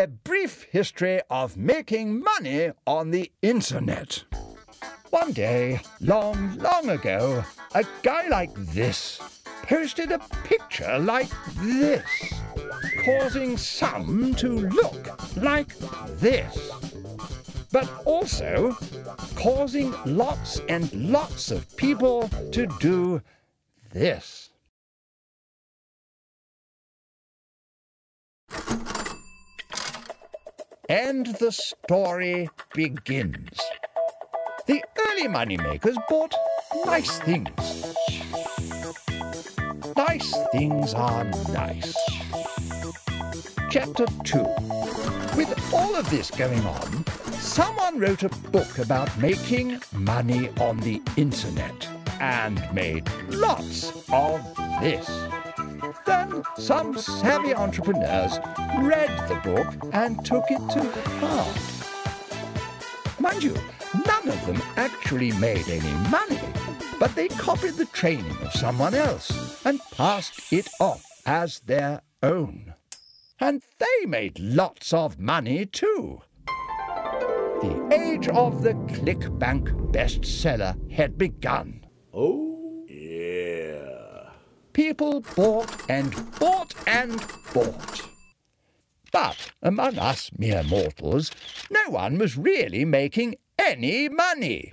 A brief history of making money on the internet. One day, long, long ago, a guy like this posted a picture like this, causing some to look like this, but also causing lots and lots of people to do this. And the story begins. The early moneymakers bought nice things. Nice things are nice. Chapter 2. With all of this going on, someone wrote a book about making money on the internet and made lots of this. Then some savvy entrepreneurs read the book and took it to heart. Mind you, none of them actually made any money, but they copied the training of someone else and passed it off as their own. And they made lots of money too. The age of the ClickBank bestseller had begun. Oh, yeah. People bought and bought and bought. But among us mere mortals, no one was really making any money.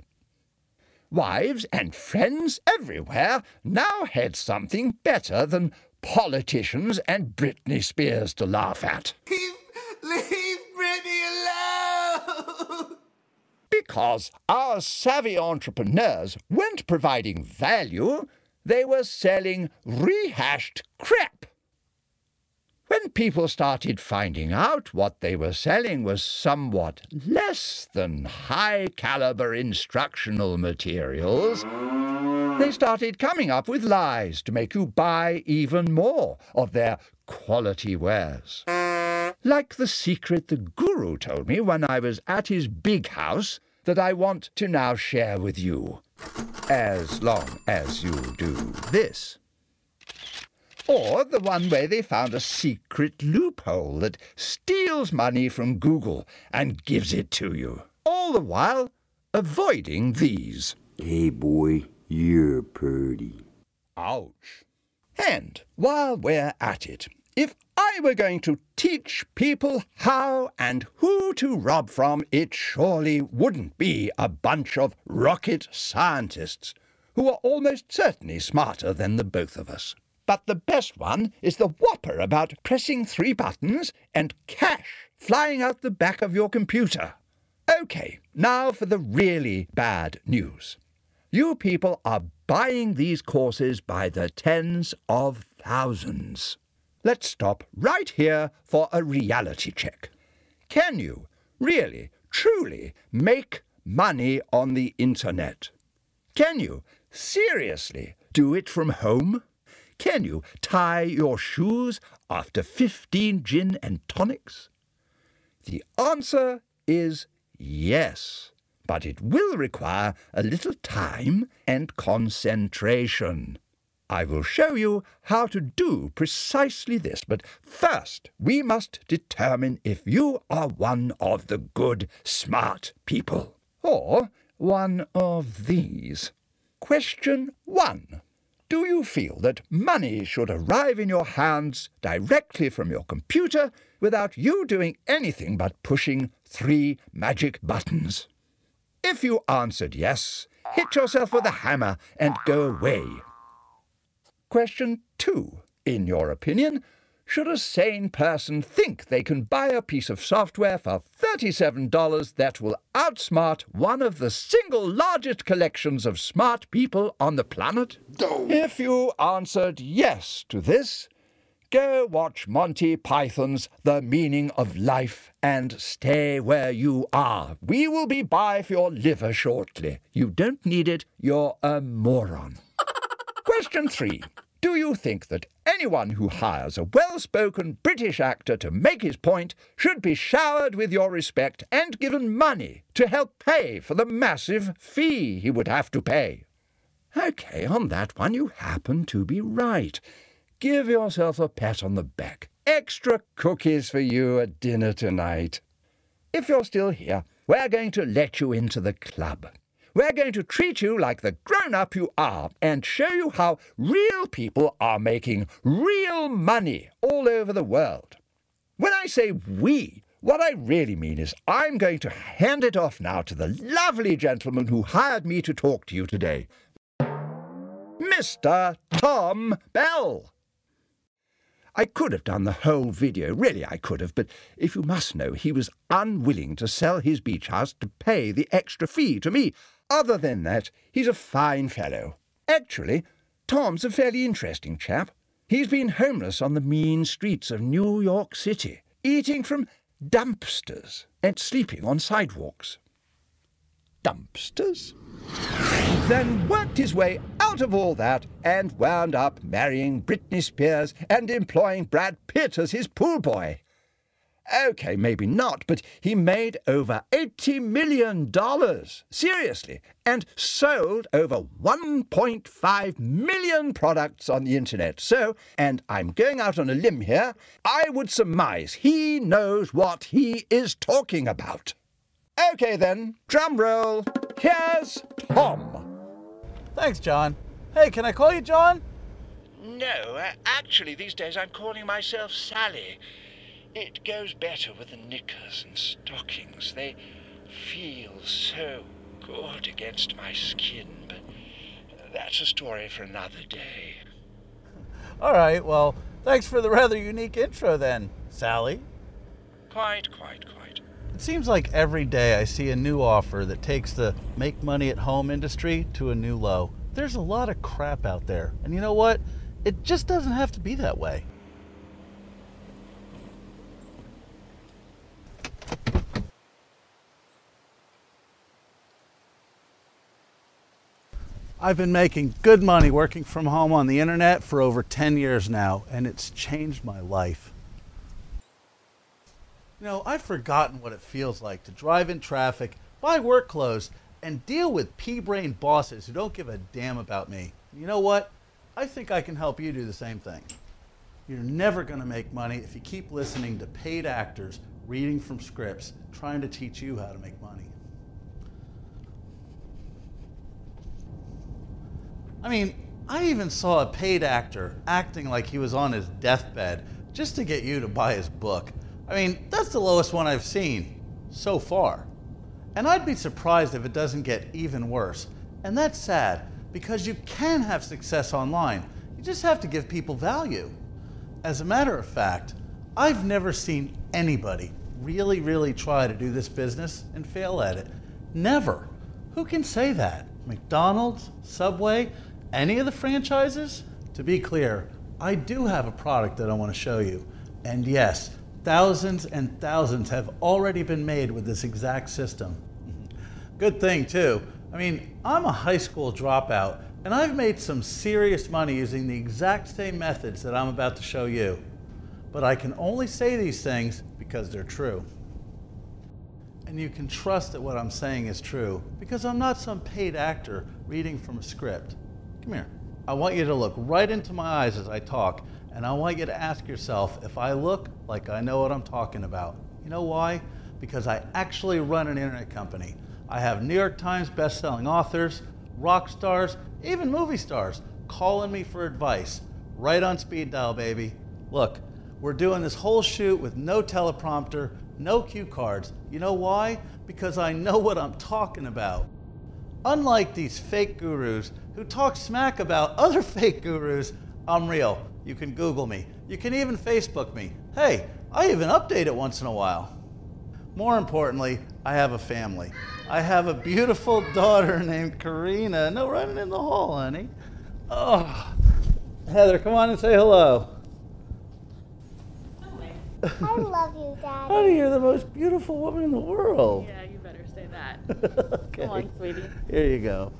Wives and friends everywhere now had something better than politicians and Britney Spears to laugh at. Leave Britney alone! Because our savvy entrepreneurs weren't providing value, they were selling rehashed crap. When people started finding out what they were selling was somewhat less than high-caliber instructional materials, they started coming up with lies to make you buy even more of their quality wares. Like the secret the guru told me when I was at his big house that I want to now share with you, as long as you do this. Or the one where they found a secret loophole that steals money from Google and gives it to you, all the while avoiding these. Hey, boy, you're pretty. Ouch. And while we're at it, if I were going to teach people how and who to rob from, it surely wouldn't be a bunch of rocket scientists who are almost certainly smarter than the both of us. But the best one is the whopper about pressing 3 buttons and cash flying out the back of your computer. OK, now for the really bad news. You people are buying these courses by the tens of thousands. Let's stop right here for a reality check. Can you really, truly make money on the internet? Can you seriously do it from home? Can you tie your shoes after 15 gin and tonics? The answer is yes, but it will require a little time and concentration. I will show you how to do precisely this, but first we must determine if you are one of the good, smart people, or one of these. Question 1. Do you feel that money should arrive in your hands directly from your computer without you doing anything but pushing 3 magic buttons? If you answered yes, hit yourself with a hammer and go away. Question 2. In your opinion, should a sane person think they can buy a piece of software for $37 that will outsmart one of the single largest collections of smart people on the planet? If you answered yes to this, go watch Monty Python's The Meaning of Life and stay where you are. We will be by for your liver shortly. You don't need it, you're a moron. Question 3. Do you think that anyone who hires a well-spoken British actor to make his point should be showered with your respect and given money to help pay for the massive fee he would have to pay? OK, on that one you happen to be right. Give yourself a pat on the back. extra cookies for you at dinner tonight. If you're still here, we're going to let you into the club. We're going to treat you like the grown-up you are and show you how real people are making real money all over the world. When I say we, what I really mean is I'm going to hand it off now to the lovely gentleman who hired me to talk to you today, Mr. Tom Bell. I could have done the whole video, really I could have, but if you must know, he was unwilling to sell his beach house to pay the extra fee to me. Other than that, he's a fine fellow. Actually, Tom's a fairly interesting chap. He's been homeless on the mean streets of New York City, eating from dumpsters and sleeping on sidewalks. Dumpsters? Then worked his way out of all that and wound up marrying Britney Spears and employing Brad Pitt as his pool boy. Okay, maybe not, but he made over $80 million, seriously, and sold over 1.5 million products on the internet. So, and I'm going out on a limb here, I would surmise he knows what he is talking about. Okay then, drum roll, here's Tom. Thanks, John. Hey, can I call you John? No, actually these days I'm calling myself Sally. It goes better with the knickers and stockings. They feel so good against my skin, but that's a story for another day. All right, well, thanks for the rather unique intro then, Sally. Quite. It seems like every day I see a new offer that takes the make money at home industry to a new low. There's a lot of crap out there, and you know what? It just doesn't have to be that way. I've been making good money working from home on the internet for over 10 years now, and it's changed my life. You know, I've forgotten what it feels like to drive in traffic, buy work clothes, and deal with pea-brain bosses who don't give a damn about me. You know what? I think I can help you do the same thing. You're never going to make money if you keep listening to paid actors reading from scripts, trying to teach you how to make money. I mean, I even saw a paid actor acting like he was on his deathbed just to get you to buy his book. I mean, that's the lowest one I've seen so far. And I'd be surprised if it doesn't get even worse. And that's sad, because you can have success online. You just have to give people value. As a matter of fact, I've never seen anybody really try to do this business and fail at it. Never. Who can say that? McDonald's, Subway, any of the franchises? To be clear, I do have a product that I want to show you. And yes, thousands and thousands have already been made with this exact system. Good thing too. I mean, I'm a high school dropout and I've made some serious money using the exact same methods that I'm about to show you. But I can only say these things because they're true. And you can trust that what I'm saying is true because I'm not some paid actor reading from a script. Come here. I want you to look right into my eyes as I talk, and I want you to ask yourself if I look like I know what I'm talking about. You know why? Because I actually run an internet company. I have New York Times best-selling authors, rock stars, even movie stars calling me for advice. Right on speed dial, baby. Look, we're doing this whole shoot with no teleprompter, no cue cards. You know why? Because I know what I'm talking about. Unlike these fake gurus who talk smack about other fake gurus, I'm real. You can Google me. You can even Facebook me. Hey, I even update it once in a while. More importantly, I have a family. I have a beautiful daughter named Karina. No running in the hall, honey. Oh, Heather, come on and say hello. I love you, Daddy. Honey, you're the most beautiful woman in the world. Yeah, you better say that. Okay. Come on, sweetie. Here you go.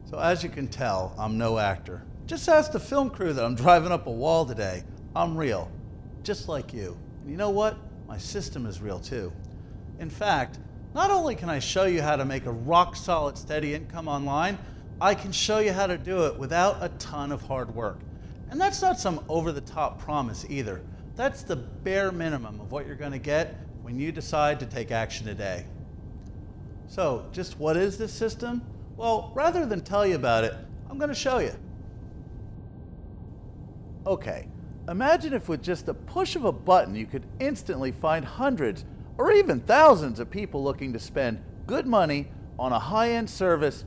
So as you can tell, I'm no actor. Just ask the film crew that I'm driving up a wall today. I'm real, just like you. And you know what? My system is real too. In fact, not only can I show you how to make a rock-solid steady income online, I can show you how to do it without a ton of hard work. And that's not some over-the-top promise either. That's the bare minimum of what you're going to get when you decide to take action today. So, just what is this system? Well, rather than tell you about it, I'm going to show you. Okay, imagine if with just a push of a button you could instantly find hundreds or even thousands of people looking to spend good money on a high-end service,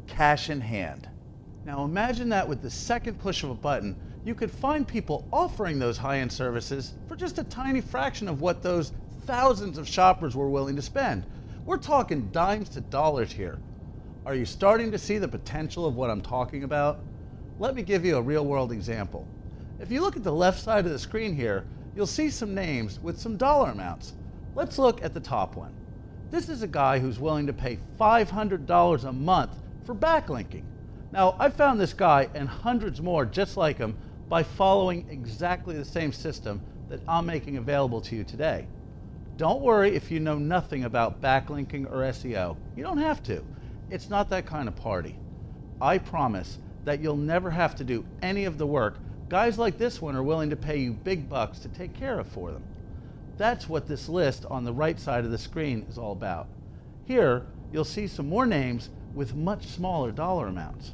cash in hand. Now imagine that with the second push of a button, you could find people offering those high-end services for just a tiny fraction of what those thousands of shoppers were willing to spend. We're talking dimes to dollars here. Are you starting to see the potential of what I'm talking about? Let me give you a real-world example. If you look at the left side of the screen here, you'll see some names with some dollar amounts. Let's look at the top one. This is a guy who's willing to pay $500 a month for backlinking. Now, I found this guy and hundreds more just like him by following exactly the same system that I'm making available to you today. Don't worry if you know nothing about backlinking or SEO. You don't have to. It's not that kind of party. I promise that you'll never have to do any of the work guys like this one are willing to pay you big bucks to take care of for them. That's what this list on the right side of the screen is all about. Here, you'll see some more names with much smaller dollar amounts.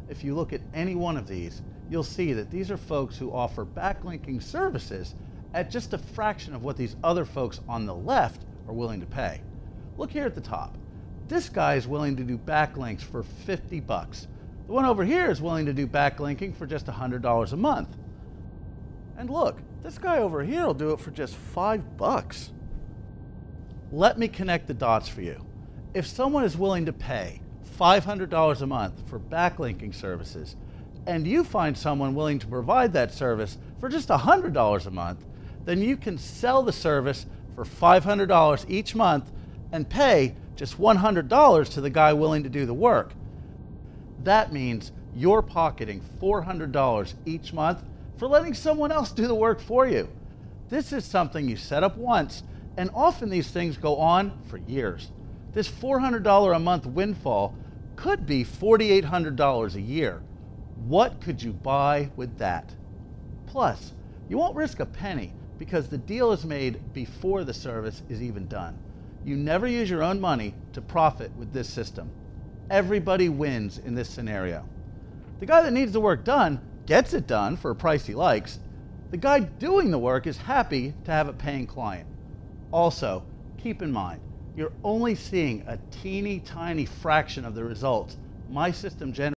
If you look at any one of these, you'll see that these are folks who offer backlinking services at just a fraction of what these other folks on the left are willing to pay. Look here at the top. This guy is willing to do backlinks for 50 bucks. The one over here is willing to do backlinking for just $100 a month. And look, this guy over here will do it for just $5. Let me connect the dots for you. If someone is willing to pay $500 a month for backlinking services, and you find someone willing to provide that service for just $100 a month, then you can sell the service for $500 each month and pay just $100 to the guy willing to do the work. That means you're pocketing $400 each month for letting someone else do the work for you. This is something you set up once, and often these things go on for years. This $400 a month windfall could be $4,800 a year. What could you buy with that? Plus, you won't risk a penny because the deal is made before the service is even done. You never use your own money to profit with this system. Everybody wins in this scenario. The guy that needs the work done gets it done for a price he likes. The guy doing the work is happy to have a paying client. Also, keep in mind, you're only seeing a teeny tiny fraction of the results my system generates